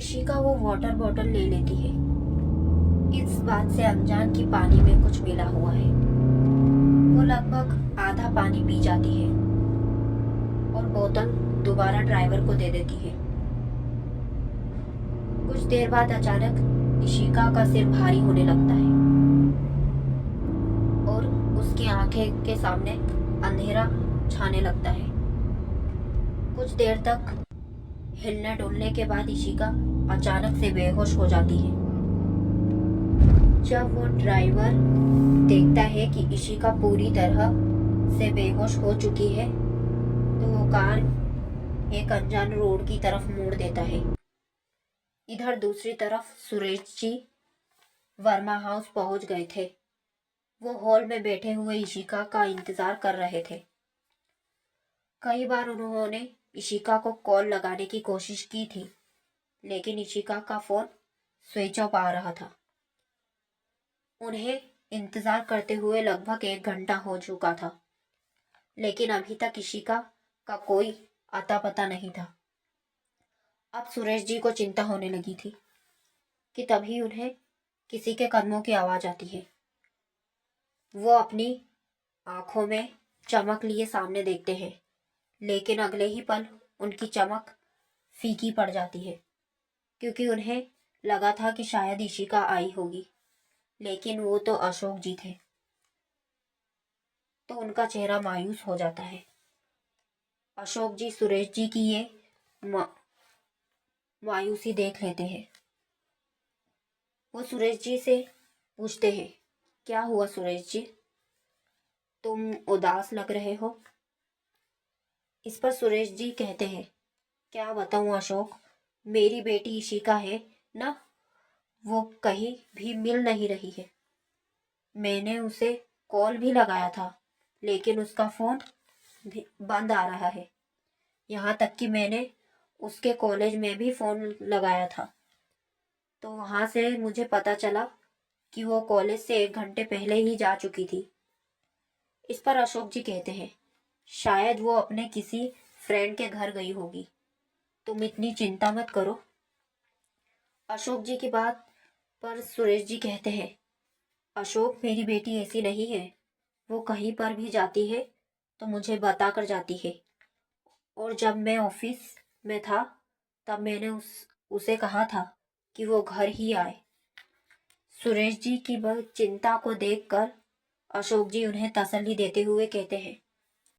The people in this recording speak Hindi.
इशिका वो वाटर बॉटल ले लेती है, इस बात से अनजान कि पानी में कुछ मिला हुआ है। वो लगभग आधा पानी पी जाती है और बोतल दोबारा ड्राइवर को दे देती है। कुछ देर बाद अचानक इशिका का सिर भारी होने लगता है और उसकी आंखें के सामने अंधेरा छाने लगता है। कुछ देर तक हिलने डुलने के बाद इशिका अचानक से बेहोश हो जाती है। जब वो ड्राइवर देखता है कि इशिका पूरी तरह से बेहोश हो चुकी है तो वो कार एक अनजान रोड की तरफ मोड़ देता है। इधर दूसरी तरफ सुरेश जी वर्मा हाउस पहुंच गए थे। वो हॉल में बैठे हुए इशिका का इंतजार कर रहे थे। कई बार उन्होंने इशिका को कॉल लगाने की कोशिश की थी, लेकिन इशिका का फोन स्विच ऑफ आ रहा था। उन्हें इंतजार करते हुए लगभग 1 घंटा हो चुका था, लेकिन अभी तक इशिका का कोई अता पता नहीं था। अब सुरेश जी को चिंता होने लगी थी कि तभी उन्हें किसी के कदमों की आवाज आती है। वो अपनी आंखों में चमक लिए सामने देखते हैं, लेकिन अगले ही पल उनकी चमक फीकी पड़ जाती है, क्योंकि उन्हें लगा था कि शायद इशिका आई होगी, लेकिन वो तो अशोक जी थे। तो उनका चेहरा मायूस हो जाता है। अशोक जी सुरेश जी की ये मायूसी देख लेते हैं। वो सुरेश जी से पूछते हैं, क्या हुआ सुरेश जी, तुम उदास लग रहे हो। इस पर सुरेश जी कहते हैं, क्या बताऊं अशोक, मेरी बेटी इशिका है ना, वो कहीं भी मिल नहीं रही है। मैंने उसे कॉल भी लगाया था, लेकिन उसका फोन भी बंद आ रहा है। यहाँ तक कि मैंने उसके कॉलेज में भी फोन लगाया था, तो वहाँ से मुझे पता चला कि वो कॉलेज से 1 घंटे पहले ही जा चुकी थी। इस पर अशोक जी कहते हैं, शायद वो अपने किसी फ्रेंड के घर गई होगी, तुम इतनी चिंता मत करो। अशोक जी की बात पर सुरेश जी कहते हैं, अशोक मेरी बेटी ऐसी नहीं है, वो कहीं पर भी जाती है तो मुझे बता कर जाती है, और जब मैं ऑफिस में था तब मैंने उसे कहा था कि वो घर ही आए। सुरेश जी की चिंता को देखकर अशोक जी उन्हें तसल्ली देते हुए कहते हैं,